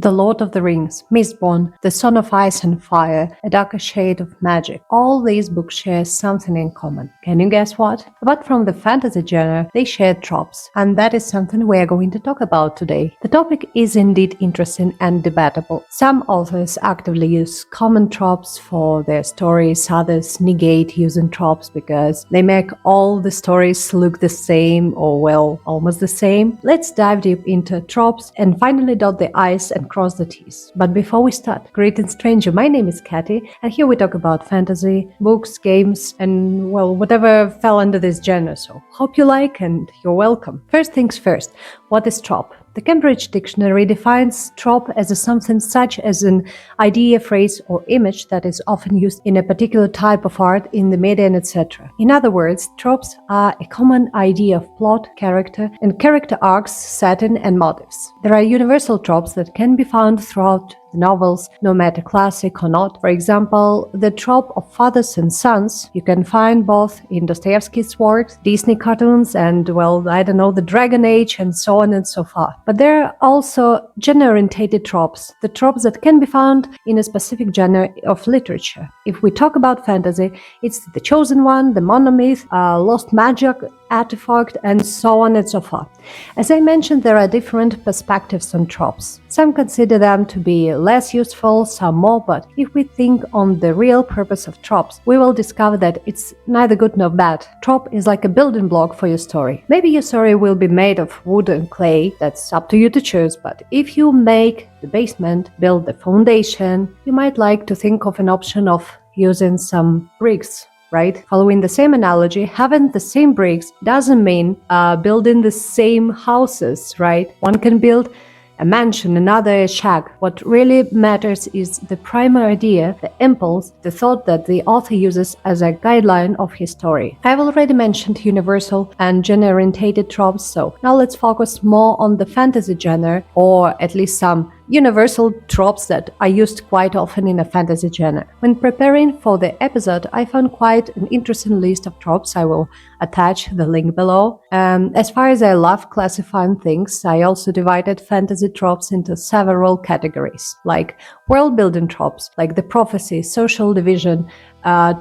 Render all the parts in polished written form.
The Lord of the Rings, Mistborn, The Son of Ice and Fire, A Darker Shade of Magic. All these books share something in common. Can you guess what? Apart from the fantasy genre, they share tropes, and that is something we are going to talk about today. The topic is indeed interesting and debatable. Some authors actively use common tropes for their stories, others negate using tropes because they make all the stories look the same or, well, almost the same. Let's dive deep into tropes and finally dot the I's and cross the T's. But before we start, greetings stranger, my name is Katy, and here we talk about fantasy, books, games, and, well, whatever fell under this genre, so hope you like and you're welcome. First things first, what is trope? The Cambridge Dictionary defines trope as something such as an idea, phrase, or image that is often used in a particular type of art, in the media, and etc. In other words, tropes are a common idea of plot, character, and character arcs, setting, and motives. There are universal tropes that can be found throughout the novels, no matter classic or not. For example, the trope of fathers and sons you can find both in Dostoevsky's works, Disney cartoons, and, well, I don't know, the Dragon Age, and so on and so forth. But there are also genre-oriented tropes, the tropes that can be found in a specific genre of literature. If we talk about fantasy, it's the Chosen One, the monomyth, lost magic artifact, and so on and so forth. As I mentioned, there are different perspectives on tropes. Some consider them to be less useful, some more, but if we think on the real purpose of tropes, we will discover that it's neither good nor bad. Trope is like a building block for your story. Maybe your story will be made of wood and clay, that's up to you to choose, but if you make the basement, build the foundation, you might like to think of an option of using some bricks. Right? Following the same analogy, having the same bricks doesn't mean building the same houses, right? One can build a mansion, another a shack. What really matters is the primary idea, the impulse, the thought that the author uses as a guideline of his story. I've already mentioned universal and genre-oriented tropes, so now let's focus more on the fantasy genre, or at least some universal tropes that are used quite often in a fantasy genre. When preparing for the episode, I found quite an interesting list of tropes. I will attach the link below. As far as I love classifying things, I also divided fantasy tropes into several categories, like world-building tropes, like the prophecy, social division,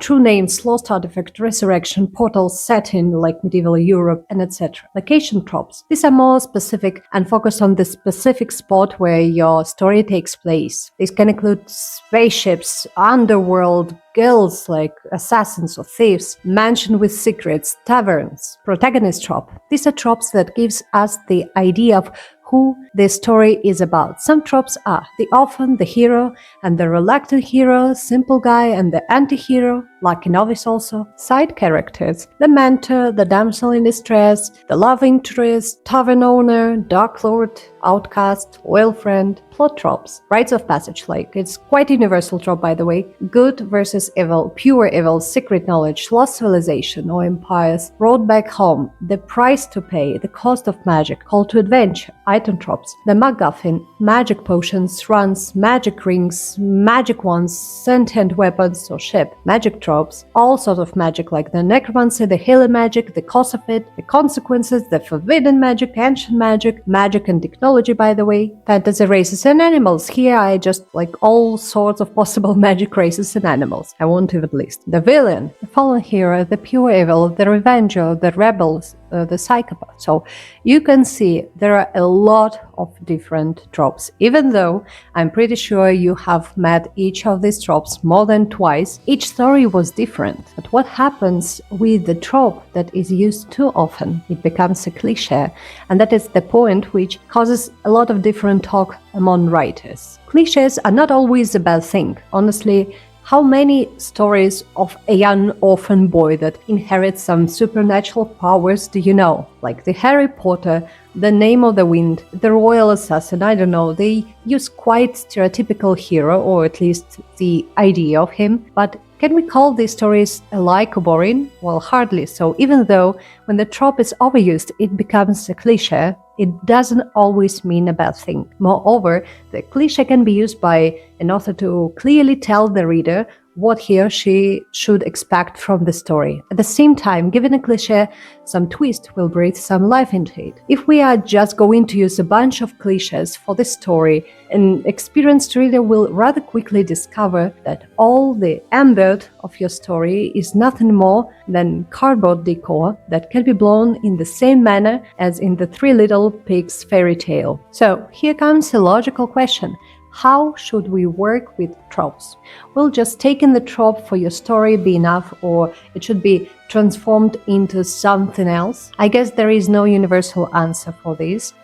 true names, lost artifact, resurrection, portals, setting like medieval Europe, and etc. Location tropes. These are more specific and focus on the specific spot where your story takes place. These can include spaceships, underworld, guilds like assassins or thieves, mansion with secrets, taverns. Protagonist trope. These are tropes that gives us the idea of who the story is about. Some tropes are the orphan, the hero, and the reluctant hero, simple guy and the anti-hero, lucky novice also, side characters, the mentor, the damsel in distress, the love interest, tavern owner, dark lord, outcast, loyal friend, plot tropes, rites of passage, like it's quite a universal trope by the way, good versus evil, pure evil, secret knowledge, lost civilization or empires, road back home, the price to pay, the cost of magic, call to adventure, item tropes, the MacGuffin, magic potions, runs, magic rings, magic wands, sentient weapons or ship, magic tropes, all sorts of magic like the necromancy, the healing magic, the cost of it, the consequences, the forbidden magic, ancient magic, magic and technology by the way, fantasy races and animals. Here I just like all sorts of possible magic races and animals. I won't even list. The villain, the fallen hero, the pure evil, the revenger, the rebels, the psychopath. So you can see there are a lot of different tropes. Even though I'm pretty sure you have met each of these tropes more than twice, each story was different. But what happens with the trope that is used too often? It becomes a cliche, and that is the point which causes a lot of different talk among writers. Cliches are not always a bad thing. Honestly, how many stories of a young orphan boy that inherits some supernatural powers do you know? Like the Harry Potter, the Name of the Wind, the Royal Assassin, I don't know, they use quite stereotypical hero, or at least the idea of him, but can we call these stories alike or boring? Well, hardly so. Even though when the trope is overused, it becomes a cliche, it doesn't always mean a bad thing. Moreover, the cliche can be used by an author to clearly tell the reader what he or she should expect from the story. At the same time, giving a cliché some twist will breathe some life into it. If we are just going to use a bunch of cliches for the story, an experienced reader will rather quickly discover that all the ambient of your story is nothing more than cardboard decor that can be blown in the same manner as in the Three Little Pigs fairy tale. So here comes a logical question. How should we work with tropes? Will just taking the trope for your story be enough, or it should be transformed into something else? I guess there is no universal answer for this.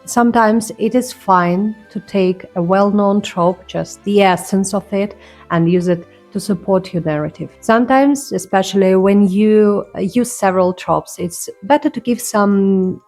Sometimes it is fine to take a well-known trope, just the essence of it, and use it to support your narrative. Sometimes, especially when you use several tropes, it's better to give some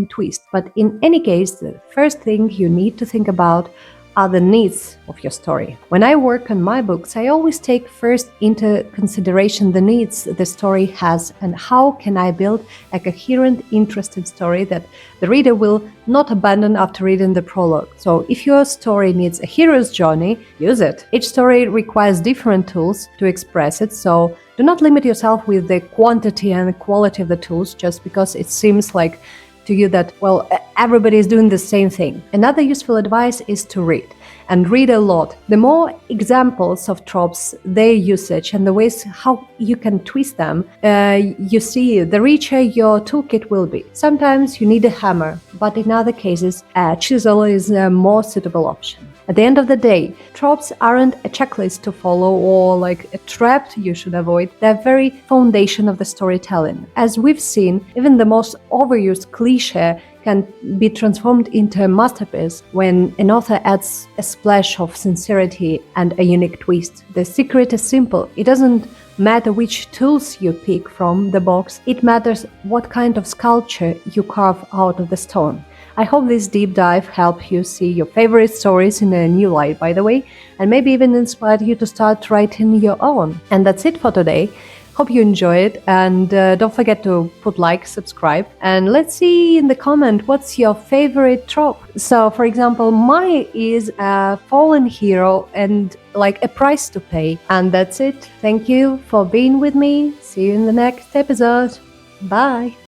twist. But in any case, the first thing you need to think about are the needs of your story. When I work on my books, I always take first into consideration the needs the story has and how can I build a coherent, interesting story that the reader will not abandon after reading the prologue. So if your story needs a hero's journey, use it. Each story requires different tools to express it, so do not limit yourself with the quantity and quality of the tools just because it seems like to you that, well, everybody is doing the same thing. Another useful advice is to read, and read a lot. The more examples of tropes, their usage, and the ways how you can twist them, you see, the richer your toolkit will be. Sometimes you need a hammer, but in other cases, a chisel is a more suitable option. At the end of the day, tropes aren't a checklist to follow or like a trap you should avoid. They're very foundation of the storytelling. As we've seen, even the most overused cliche can be transformed into a masterpiece when an author adds a splash of sincerity and a unique twist. The secret is simple. It doesn't matter which tools you pick from the box. It matters what kind of sculpture you carve out of the stone. I hope this deep dive helped you see your favorite stories in a new light, by the way, and maybe even inspired you to start writing your own. And that's it for today. Hope you enjoy it, and don't forget to put like, subscribe, and let's see in the comment what's your favorite trope. So, for example, mine is a fallen hero and like a price to pay. And that's it. Thank you for being with me. See you in the next episode. Bye.